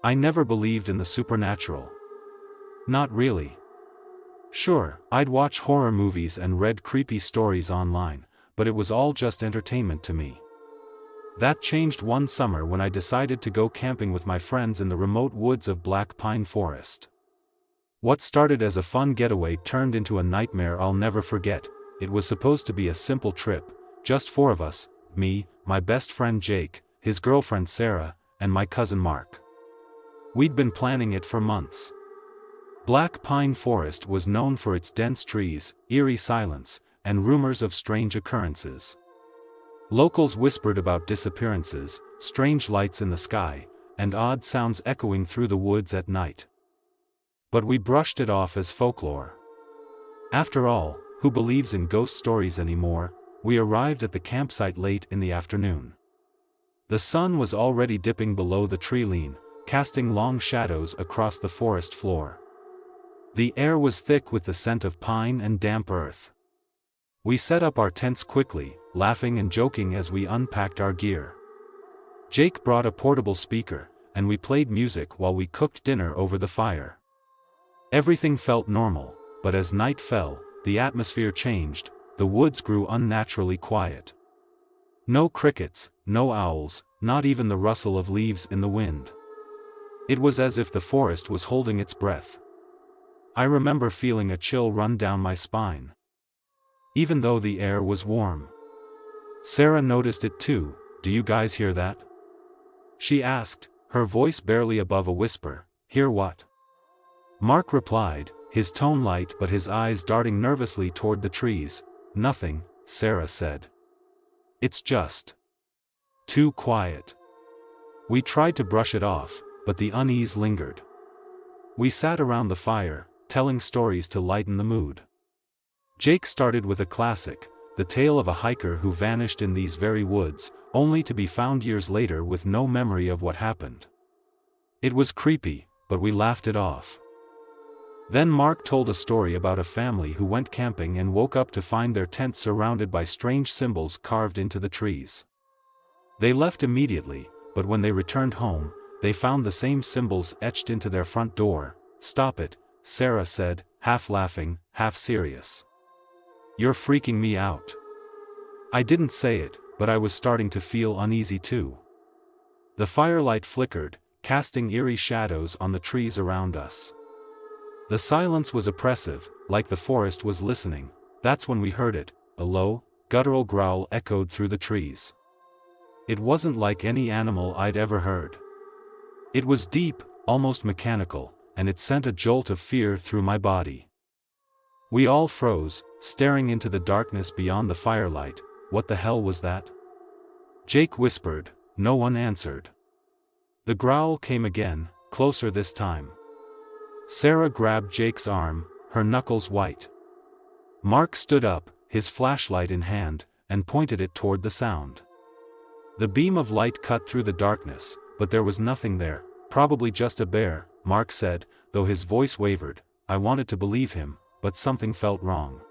I never believed in the supernatural. Not really. Sure, I'd watch horror movies and read creepy stories online, but it was all just entertainment to me. That changed one summer when I decided to go camping with my friends in the remote woods of Black Pine Forest. What started as a fun getaway turned into a nightmare I'll never forget. It was supposed to be a simple trip, just 4 of us, me, my best friend Jake, his girlfriend Sarah, and my cousin Mark. We'd been planning it for months. Black Pine Forest was known for its dense trees, eerie silence, and rumors of strange occurrences. Locals whispered about disappearances, strange lights in the sky, and odd sounds echoing through the woods at night. But we brushed it off as folklore. After all, who believes in ghost stories anymore? We arrived at the campsite late in the afternoon. The sun was already dipping below the tree line, casting long shadows across the forest floor. The air was thick with the scent of pine and damp earth. We set up our tents quickly, laughing and joking as we unpacked our gear. Jake brought a portable speaker, and we played music while we cooked dinner over the fire. Everything felt normal, but as night fell, the atmosphere changed. The woods grew unnaturally quiet. No crickets, no owls, not even the rustle of leaves in the wind. It was as if the forest was holding its breath. I remember feeling a chill run down my spine, even though the air was warm. Sarah noticed it too. "Do you guys hear that?" she asked, her voice barely above a whisper. "Hear what?" Mark replied, his tone light but his eyes darting nervously toward the trees. "Nothing," Sarah said. "It's just too quiet." We tried to brush it off, but the unease lingered. We sat around the fire, telling stories to lighten the mood. Jake started with a classic, the tale of a hiker who vanished in these very woods, only to be found years later with no memory of what happened. It was creepy, but we laughed it off. Then Mark told a story about a family who went camping and woke up to find their tent surrounded by strange symbols carved into the trees. They left immediately, but when they returned home, they found the same symbols etched into their front door. "Stop it," Sarah said, half laughing, half serious. "You're freaking me out." I didn't say it, but I was starting to feel uneasy too. The firelight flickered, casting eerie shadows on the trees around us. The silence was oppressive, like the forest was listening. That's when we heard it. A low, guttural growl echoed through the trees. It wasn't like any animal I'd ever heard. It was deep, almost mechanical, and it sent a jolt of fear through my body. We all froze, staring into the darkness beyond the firelight. "What the hell was that?" Jake whispered. No one answered. The growl came again, closer this time. Sarah grabbed Jake's arm, her knuckles white. Mark stood up, his flashlight in hand, and pointed it toward the sound. The beam of light cut through the darkness, but there was nothing there. "Probably just a bear," Mark said, though his voice wavered. I wanted to believe him, but something felt wrong.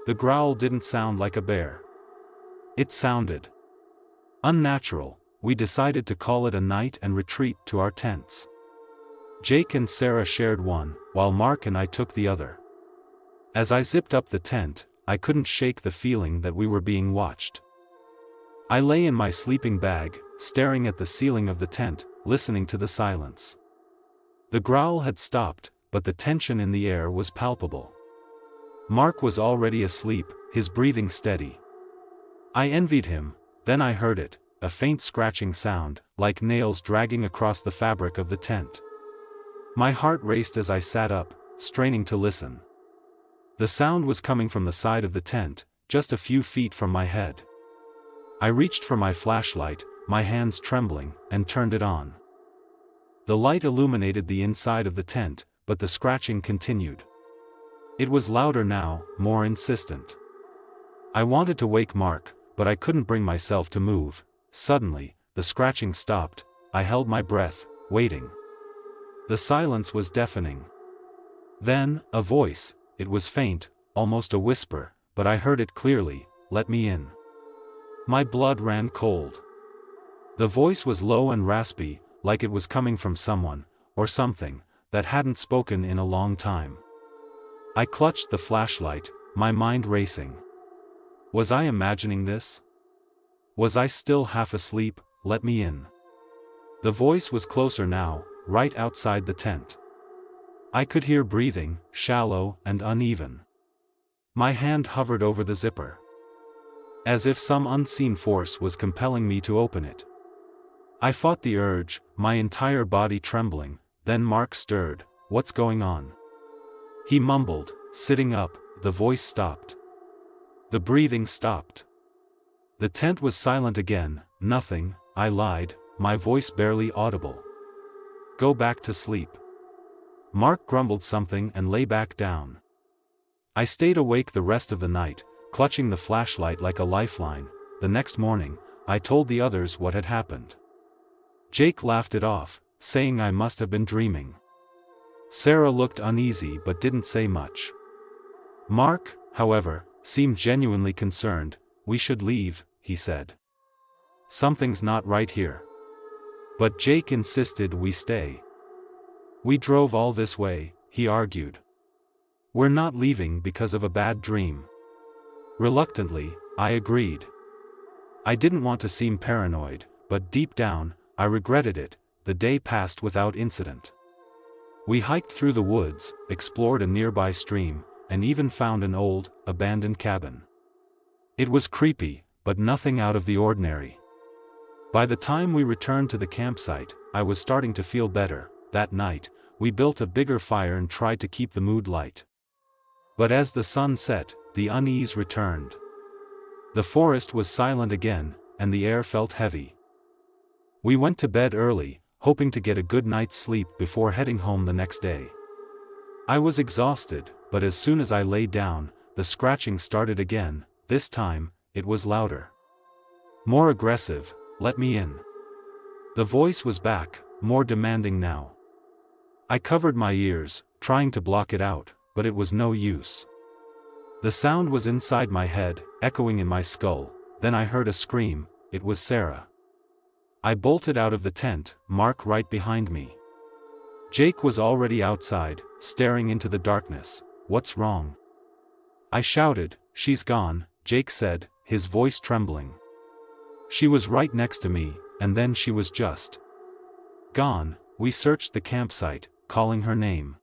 The growl didn't sound like a bear. It sounded unnatural. We decided to call it a night and retreat to our tents. Jake and Sarah shared one, while Mark and I took the other. As I zipped up the tent, I couldn't shake the feeling that we were being watched. I lay in my sleeping bag, staring at the ceiling of the tent, listening to the silence. The growl had stopped, but the tension in the air was palpable. Mark was already asleep, his breathing steady. I envied him. Then I heard it, a faint scratching sound, like nails dragging across the fabric of the tent. My heart raced as I sat up, straining to listen. The sound was coming from the side of the tent, just a few feet from my head. I reached for my flashlight, my hands trembling, and turned it on. The light illuminated the inside of the tent, but the scratching continued. It was louder now, more insistent. I wanted to wake Mark, but I couldn't bring myself to move. Suddenly, the scratching stopped. I held my breath, waiting. The silence was deafening. Then, a voice. It was faint, almost a whisper, but I heard it clearly. "Let me in." My blood ran cold. The voice was low and raspy, like it was coming from someone, or something, that hadn't spoken in a long time. I clutched the flashlight, my mind racing. Was I imagining this? Was I still half asleep? Let me in. The voice was closer now, right outside the tent. I could hear breathing, shallow and uneven. My hand hovered over the zipper, as if some unseen force was compelling me to open it. I fought the urge, my entire body trembling. Then Mark stirred. "What's going on?" he mumbled, sitting up. The voice stopped. The breathing stopped. The tent was silent again. "Nothing," I lied, my voice barely audible. "Go back to sleep." Mark grumbled something and lay back down. I stayed awake the rest of the night, clutching the flashlight like a lifeline. The next morning, I told the others what had happened. Jake laughed it off, saying I must have been dreaming. Sarah looked uneasy but didn't say much. Mark, however, seemed genuinely concerned. "We should leave," he said. "Something's not right here." But Jake insisted we stay. "We drove all this way," he argued. "We're not leaving because of a bad dream." Reluctantly, I agreed. I didn't want to seem paranoid, but deep down, I regretted it. The day passed without incident. We hiked through the woods, explored a nearby stream, and even found an old, abandoned cabin. It was creepy, but nothing out of the ordinary. By the time we returned to the campsite, I was starting to feel better. That night, we built a bigger fire and tried to keep the mood light. But as the sun set, the unease returned. The forest was silent again, and the air felt heavy. We went to bed early, hoping to get a good night's sleep before heading home the next day. I was exhausted, but as soon as I lay down, the scratching started again. This time, it was louder. More aggressive. "Let me in." The voice was back, more demanding now. I covered my ears, trying to block it out, but it was no use. The sound was inside my head, echoing in my skull. Then I heard a scream. It was Sarah. I bolted out of the tent, Mark right behind me. Jake was already outside, staring into the darkness. "What's wrong?" I shouted. "She's gone," Jake said, his voice trembling. "She was right next to me, and then she was just gone." We searched the campsite, calling her name.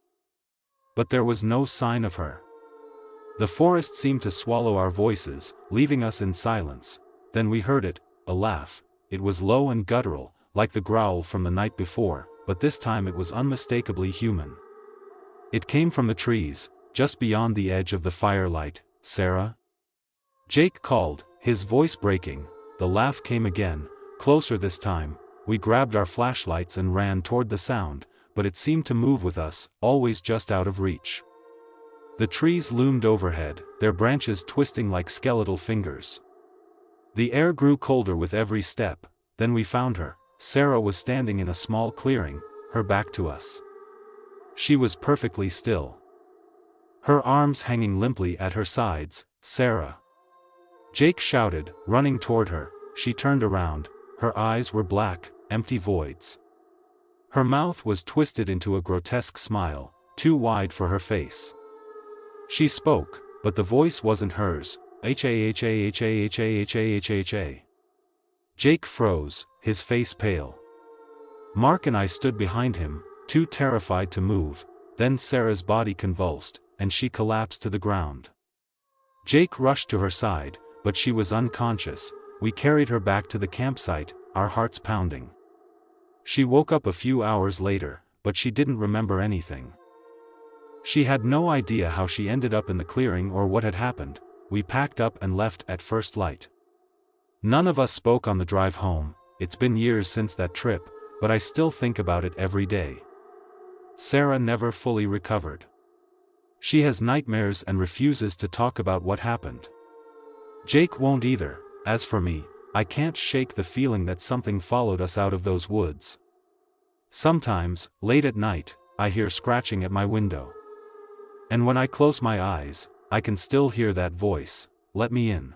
But there was no sign of her. The forest seemed to swallow our voices, leaving us in silence. Then we heard it, a laugh. It was low and guttural, like the growl from the night before, but this time it was unmistakably human. It came from the trees, just beyond the edge of the firelight. "Sarah?" Jake called, his voice breaking. The laugh came again, closer this time. We grabbed our flashlights and ran toward the sound, but it seemed to move with us, always just out of reach. The trees loomed overhead, their branches twisting like skeletal fingers. The air grew colder with every step. Then we found her. Sarah was standing in a small clearing, her back to us. She was perfectly still, her arms hanging limply at her sides. "Sarah!" Jake shouted, running toward her. She turned around. Her eyes were black, empty voids. Her mouth was twisted into a grotesque smile, too wide for her face. She spoke, but the voice wasn't hers. "H-A-H-A-H-A-H-A-H-A-H-A-H-A." Jake froze, his face pale. Mark and I stood behind him, too terrified to move. Then Sarah's body convulsed, and she collapsed to the ground. Jake rushed to her side, but she was unconscious. We carried her back to the campsite, our hearts pounding. She woke up a few hours later, but she didn't remember anything. She had no idea how she ended up in the clearing or what had happened. We packed up and left at first light. None of us spoke on the drive home. It's been years since that trip, but I still think about it every day. Sarah never fully recovered. She has nightmares and refuses to talk about what happened. Jake won't either. As for me, I can't shake the feeling that something followed us out of those woods. Sometimes, late at night, I hear scratching at my window. And when I close my eyes, I can still hear that voice. "Let me in."